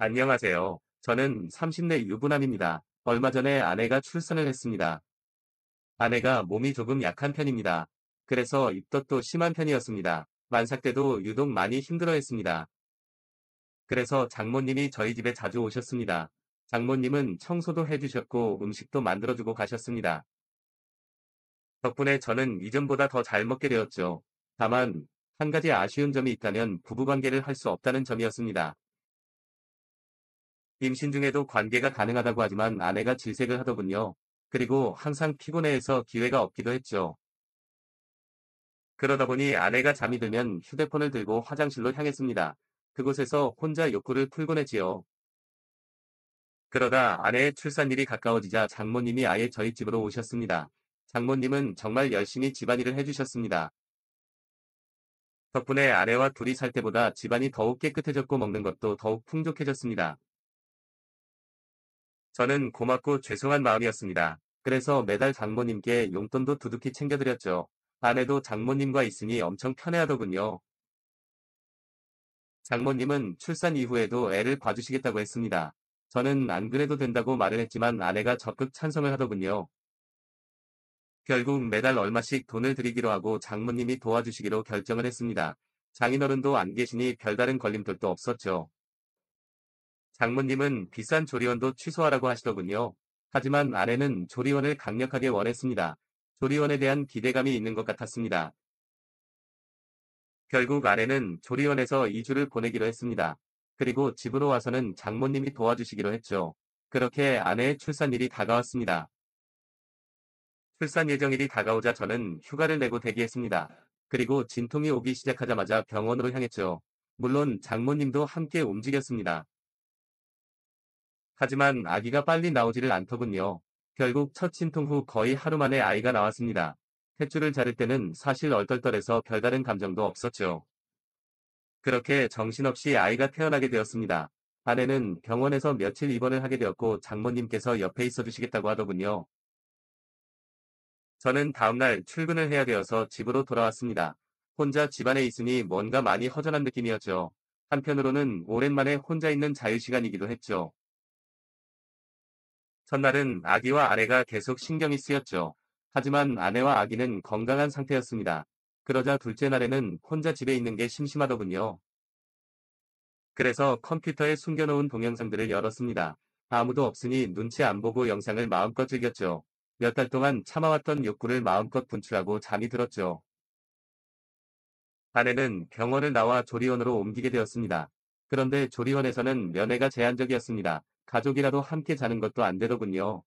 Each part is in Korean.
안녕하세요. 저는 30대 유부남입니다. 얼마 전에 아내가 출산을 했습니다. 아내가 몸이 조금 약한 편입니다. 그래서 입덧도 심한 편이었습니다. 만삭 때도 유독 많이 힘들어했습니다. 그래서 장모님이 저희 집에 자주 오셨습니다. 장모님은 청소도 해주셨고 음식도 만들어주고 가셨습니다. 덕분에 저는 이전보다 더 잘 먹게 되었죠. 다만, 한 가지 아쉬운 점이 있다면 부부관계를 할 수 없다는 점이었습니다. 임신 중에도 관계가 가능하다고 하지만 아내가 질색을 하더군요. 그리고 항상 피곤해해서 기회가 없기도 했죠. 그러다 보니 아내가 잠이 들면 휴대폰을 들고 화장실로 향했습니다. 그곳에서 혼자 욕구를 풀곤 했지요. 그러다 아내의 출산일이 가까워지자 장모님이 아예 저희 집으로 오셨습니다. 장모님은 정말 열심히 집안일을 해주셨습니다. 덕분에 아내와 둘이 살 때보다 집안이 더욱 깨끗해졌고 먹는 것도 더욱 풍족해졌습니다. 저는 고맙고 죄송한 마음이었습니다. 그래서 매달 장모님께 용돈도 두둑히 챙겨드렸죠. 아내도 장모님과 있으니 엄청 편해하더군요. 장모님은 출산 이후에도 애를 봐주시겠다고 했습니다. 저는 안 그래도 된다고 말을 했지만 아내가 적극 찬성을 하더군요. 결국 매달 얼마씩 돈을 드리기로 하고 장모님이 도와주시기로 결정을 했습니다. 장인어른도 안 계시니 별다른 걸림돌도 없었죠. 장모님은 비싼 조리원도 취소하라고 하시더군요. 하지만 아내는 조리원을 강력하게 원했습니다. 조리원에 대한 기대감이 있는 것 같았습니다. 결국 아내는 조리원에서 2주를 보내기로 했습니다. 그리고 집으로 와서는 장모님이 도와주시기로 했죠. 그렇게 아내의 출산일이 다가왔습니다. 출산 예정일이 다가오자 저는 휴가를 내고 대기했습니다. 그리고 진통이 오기 시작하자마자 병원으로 향했죠. 물론 장모님도 함께 움직였습니다. 하지만 아기가 빨리 나오지를 않더군요. 결국 첫 진통 후 거의 하루 만에 아이가 나왔습니다. 탯줄을 자를 때는 사실 얼떨떨해서 별다른 감정도 없었죠. 그렇게 정신없이 아이가 태어나게 되었습니다. 아내는 병원에서 며칠 입원을 하게 되었고 장모님께서 옆에 있어 주시겠다고 하더군요. 저는 다음날 출근을 해야 되어서 집으로 돌아왔습니다. 혼자 집안에 있으니 뭔가 많이 허전한 느낌이었죠. 한편으로는 오랜만에 혼자 있는 자유시간이기도 했죠. 첫날은 아기와 아내가 계속 신경이 쓰였죠. 하지만 아내와 아기는 건강한 상태였습니다. 그러자 둘째 날에는 혼자 집에 있는 게 심심하더군요. 그래서 컴퓨터에 숨겨놓은 동영상들을 열었습니다. 아무도 없으니 눈치 안 보고 영상을 마음껏 즐겼죠. 몇 달 동안 참아왔던 욕구를 마음껏 분출하고 잠이 들었죠. 아내는 병원을 나와 조리원으로 옮기게 되었습니다. 그런데 조리원에서는 면회가 제한적이었습니다. 가족이라도 함께 자는 것도 안 되더군요.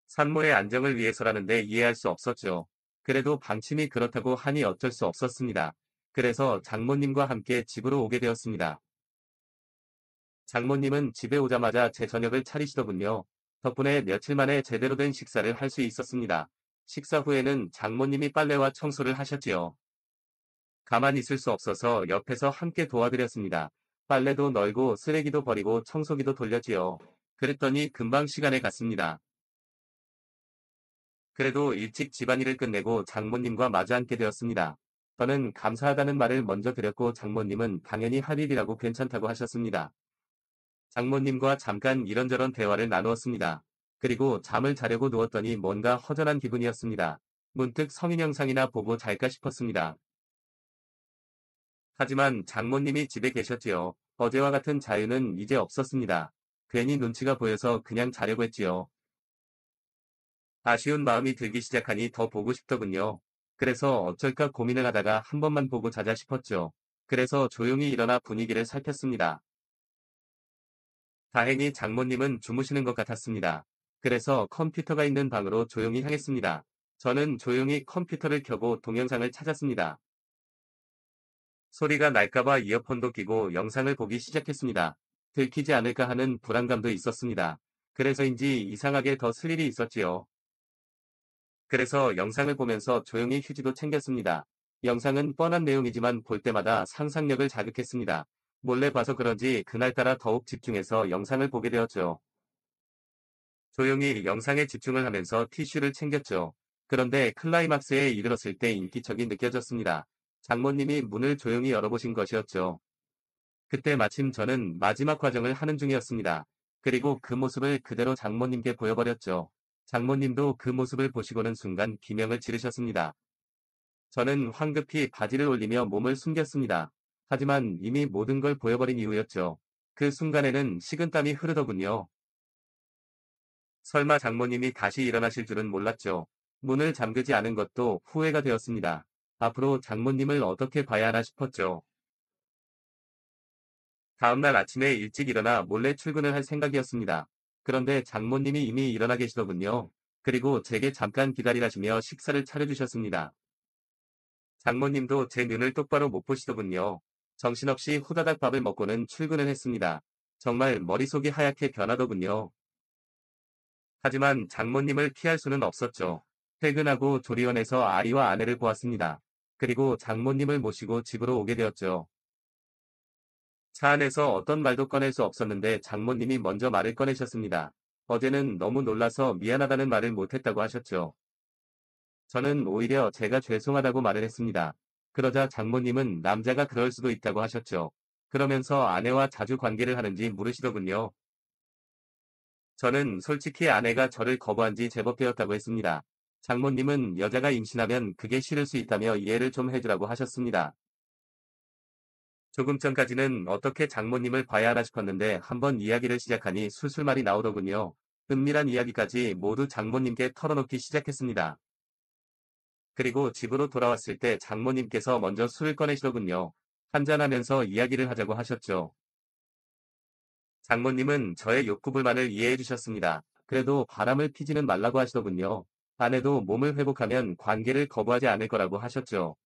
산모의 안정을 위해서라는데 이해할 수 없었죠. 그래도 방침이 그렇다고 하니 어쩔 수 없었습니다. 그래서 장모님과 함께 집으로 오게 되었습니다. 장모님은 집에 오자마자 제 저녁을 차리시더군요. 덕분에 며칠 만에 제대로 된 식사를 할 수 있었습니다. 식사 후에는 장모님이 빨래와 청소를 하셨지요. 가만히 있을 수 없어서 옆에서 함께 도와드렸습니다. 빨래도 널고 쓰레기도 버리고 청소기도 돌렸지요. 그랬더니 금방 시간이 갔습니다. 그래도 일찍 집안일을 끝내고 장모님과 마주 앉게 되었습니다. 저는 감사하다는 말을 먼저 드렸고 장모님은 당연히 할 일이라고 괜찮다고 하셨습니다. 장모님과 잠깐 이런저런 대화를 나누었습니다. 그리고 잠을 자려고 누웠더니 뭔가 허전한 기분이었습니다. 문득 성인 영상이나 보고 잘까 싶었습니다. 하지만 장모님이 집에 계셨지요. 어제와 같은 자유는 이제 없었습니다. 괜히 눈치가 보여서 그냥 자려고 했지요. 아쉬운 마음이 들기 시작하니 더 보고 싶더군요. 그래서 어쩔까 고민을 하다가 한 번만 보고 자자 싶었죠. 그래서 조용히 일어나 분위기를 살폈습니다. 다행히 장모님은 주무시는 것 같았습니다. 그래서 컴퓨터가 있는 방으로 조용히 향했습니다. 저는 조용히 컴퓨터를 켜고 동영상을 찾았습니다. 소리가 날까봐 이어폰도 끼고 영상을 보기 시작했습니다. 들키지 않을까 하는 불안감도 있었습니다. 그래서인지 이상하게 더 쓸 일이 있었지요. 그래서 영상을 보면서 조용히 휴지도 챙겼습니다. 영상은 뻔한 내용이지만 볼 때마다 상상력을 자극했습니다. 몰래 봐서 그런지 그날따라 더욱 집중해서 영상을 보게 되었죠. 조용히 영상에 집중을 하면서 티슈를 챙겼죠. 그런데 클라이막스에 이르렀을 때 인기척이 느껴졌습니다. 장모님이 문을 조용히 열어보신 것이었죠. 그때 마침 저는 마지막 과정을 하는 중이었습니다. 그리고 그 모습을 그대로 장모님께 보여버렸죠. 장모님도 그 모습을 보시고는 순간 비명을 지르셨습니다. 저는 황급히 바지를 올리며 몸을 숨겼습니다. 하지만 이미 모든 걸 보여버린 이유였죠. 그 순간에는 식은땀이 흐르더군요. 설마 장모님이 다시 일어나실 줄은 몰랐죠. 문을 잠그지 않은 것도 후회가 되었습니다. 앞으로 장모님을 어떻게 봐야 하나 싶었죠. 다음날 아침에 일찍 일어나 몰래 출근을 할 생각이었습니다. 그런데 장모님이 이미 일어나 계시더군요. 그리고 제게 잠깐 기다리라시며 식사를 차려주셨습니다. 장모님도 제 눈을 똑바로 못 보시더군요. 정신없이 후다닥 밥을 먹고는 출근을 했습니다. 정말 머릿속이 하얗게 변하더군요. 하지만 장모님을 피할 수는 없었죠. 퇴근하고 조리원에서 아이와 아내를 보았습니다. 그리고 장모님을 모시고 집으로 오게 되었죠. 차 안에서 어떤 말도 꺼낼 수 없었는데 장모님이 먼저 말을 꺼내셨습니다. 어제는 너무 놀라서 미안하다는 말을 못했다고 하셨죠. 저는 오히려 제가 죄송하다고 말을 했습니다. 그러자 장모님은 남자가 그럴 수도 있다고 하셨죠. 그러면서 아내와 자주 관계를 하는지 물으시더군요. 저는 솔직히 아내가 저를 거부한 지 제법 되었다고 했습니다. 장모님은 여자가 임신하면 그게 싫을 수 있다며 이해를 좀 해주라고 하셨습니다. 조금 전까지는 어떻게 장모님을 봐야 하나 싶었는데 한번 이야기를 시작하니 술술말이 나오더군요. 은밀한 이야기까지 모두 장모님께 털어놓기 시작했습니다. 그리고 집으로 돌아왔을 때 장모님께서 먼저 술을 꺼내시더군요. 한잔하면서 이야기를 하자고 하셨죠. 장모님은 저의 욕구불만을 이해해 주셨습니다. 그래도 바람을 피지는 말라고 하시더군요. 아내도 몸을 회복하면 관계를 거부하지 않을 거라고 하셨죠.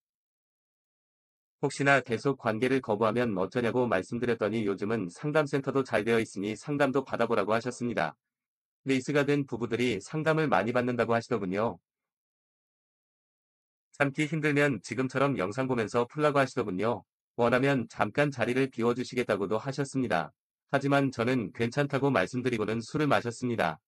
혹시나 계속 관계를 거부하면 어쩌냐고 말씀드렸더니 요즘은 상담센터도 잘 되어 있으니 상담도 받아보라고 하셨습니다. 리스가 된 부부들이 상담을 많이 받는다고 하시더군요. 참기 힘들면 지금처럼 영상 보면서 풀라고 하시더군요. 원하면 잠깐 자리를 비워주시겠다고도 하셨습니다. 하지만 저는 괜찮다고 말씀드리고는 술을 마셨습니다.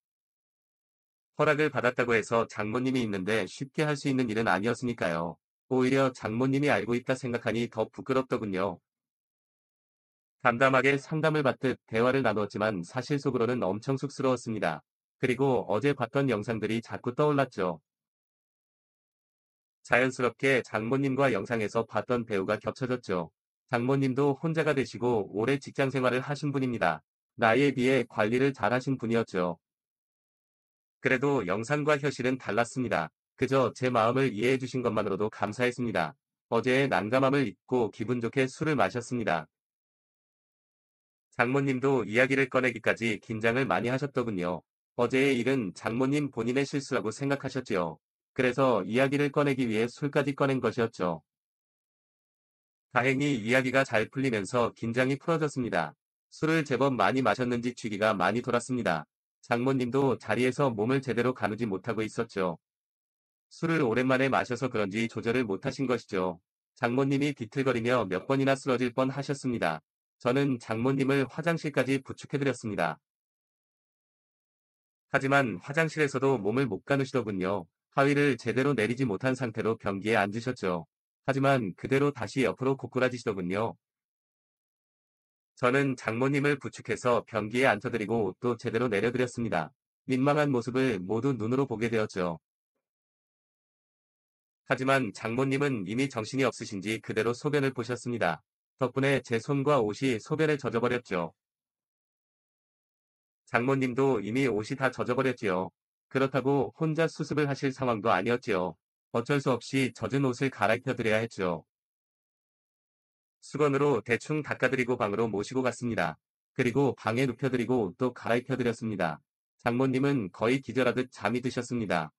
허락을 받았다고 해서 장모님이 있는데 쉽게 할 수 있는 일은 아니었으니까요. 오히려 장모님이 알고 있다 생각하니 더 부끄럽더군요. 담담하게 상담을 받듯 대화를 나누었지만 사실 속으로는 엄청 쑥스러웠습니다. 그리고 어제 봤던 영상들이 자꾸 떠올랐죠. 자연스럽게 장모님과 영상에서 봤던 배우가 겹쳐졌죠. 장모님도 혼자가 되시고 오래 직장 생활을 하신 분입니다. 나이에 비해 관리를 잘 하신 분이었죠. 그래도 영상과 현실은 달랐습니다. 그저 제 마음을 이해해 주신 것만으로도 감사했습니다. 어제의 난감함을 잊고 기분 좋게 술을 마셨습니다. 장모님도 이야기를 꺼내기까지 긴장을 많이 하셨더군요. 어제의 일은 장모님 본인의 실수라고 생각하셨지요. 그래서 이야기를 꺼내기 위해 술까지 꺼낸 것이었죠. 다행히 이야기가 잘 풀리면서 긴장이 풀어졌습니다. 술을 제법 많이 마셨는지 취기가 많이 돌았습니다. 장모님도 자리에서 몸을 제대로 가누지 못하고 있었죠. 술을 오랜만에 마셔서 그런지 조절을 못하신 것이죠. 장모님이 비틀거리며 몇 번이나 쓰러질 뻔 하셨습니다. 저는 장모님을 화장실까지 부축해드렸습니다. 하지만 화장실에서도 몸을 못 가누시더군요. 하위를 제대로 내리지 못한 상태로 변기에 앉으셨죠. 하지만 그대로 다시 옆으로 고꾸라지시더군요. 저는 장모님을 부축해서 변기에 앉혀드리고 옷도 제대로 내려드렸습니다. 민망한 모습을 모두 눈으로 보게 되었죠. 하지만 장모님은 이미 정신이 없으신지 그대로 소변을 보셨습니다. 덕분에 제 손과 옷이 소변에 젖어버렸죠. 장모님도 이미 옷이 다 젖어버렸지요. 그렇다고 혼자 수습을 하실 상황도 아니었지요. 어쩔 수 없이 젖은 옷을 갈아입혀드려야 했죠. 수건으로 대충 닦아드리고 방으로 모시고 갔습니다. 그리고 방에 눕혀드리고 옷도 갈아입혀드렸습니다. 장모님은 거의 기절하듯 잠이 드셨습니다.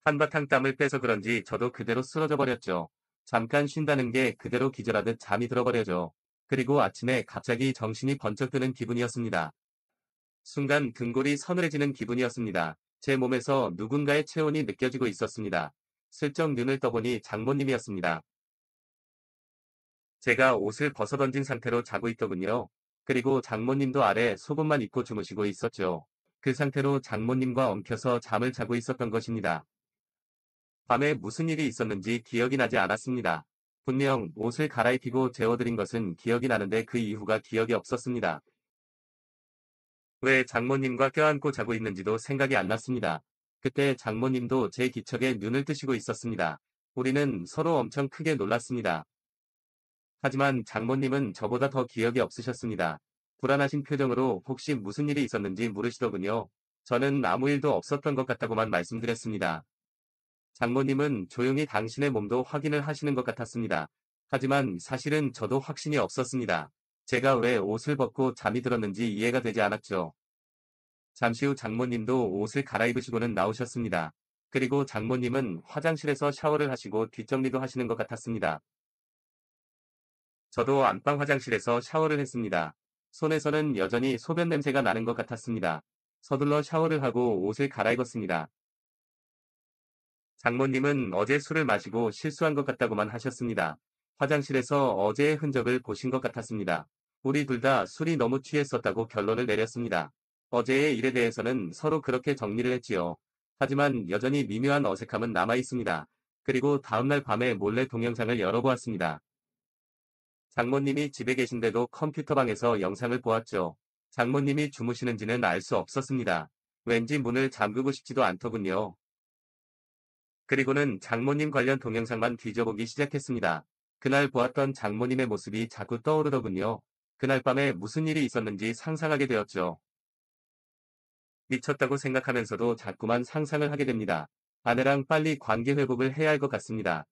한바탕 땀을 빼서 그런지 저도 그대로 쓰러져 버렸죠. 잠깐 쉰다는 게 그대로 기절하듯 잠이 들어버려죠. 그리고 아침에 갑자기 정신이 번쩍 드는 기분이었습니다. 순간 등골이 서늘해지는 기분이었습니다. 제 몸에서 누군가의 체온이 느껴지고 있었습니다. 슬쩍 눈을 떠보니 장모님이었습니다. 제가 옷을 벗어던진 상태로 자고 있더군요. 그리고 장모님도 아래 속옷만 입고 주무시고 있었죠. 그 상태로 장모님과 엉켜서 잠을 자고 있었던 것입니다. 밤에 무슨 일이 있었는지 기억이 나지 않았습니다. 분명 옷을 갈아입히고 재워드린 것은 기억이 나는데 그 이후가 기억이 없었습니다. 왜 장모님과 껴안고 자고 있는지도 생각이 안 났습니다. 그때 장모님도 제 기척에 눈을 뜨시고 있었습니다. 우리는 서로 엄청 크게 놀랐습니다. 하지만 장모님은 저보다 더 기억이 없으셨습니다. 불안하신 표정으로 혹시 무슨 일이 있었는지 물으시더군요. 저는 아무 일도 없었던 것 같다고만 말씀드렸습니다. 장모님은 조용히 당신의 몸도 확인을 하시는 것 같았습니다. 하지만 사실은 저도 확신이 없었습니다. 제가 왜 옷을 벗고 잠이 들었는지 이해가 되지 않았죠. 잠시 후 장모님도 옷을 갈아입으시고는 나오셨습니다. 그리고 장모님은 화장실에서 샤워를 하시고 뒷정리도 하시는 것 같았습니다. 저도 안방 화장실에서 샤워를 했습니다. 손에서는 여전히 소변 냄새가 나는 것 같았습니다. 서둘러 샤워를 하고 옷을 갈아입었습니다. 장모님은 어제 술을 마시고 실수한 것 같다고만 하셨습니다. 화장실에서 어제의 흔적을 보신 것 같았습니다. 우리 둘 다 술이 너무 취했었다고 결론을 내렸습니다. 어제의 일에 대해서는 서로 그렇게 정리를 했지요. 하지만 여전히 미묘한 어색함은 남아 있습니다. 그리고 다음날 밤에 몰래 동영상을 열어보았습니다. 장모님이 집에 계신데도 컴퓨터방에서 영상을 보았죠. 장모님이 주무시는지는 알 수 없었습니다. 왠지 문을 잠그고 싶지도 않더군요. 그리고는 장모님 관련 동영상만 뒤져보기 시작했습니다. 그날 보았던 장모님의 모습이 자꾸 떠오르더군요. 그날 밤에 무슨 일이 있었는지 상상하게 되었죠. 미쳤다고 생각하면서도 자꾸만 상상을 하게 됩니다. 아내랑 빨리 관계 회복을 해야 할 것 같습니다.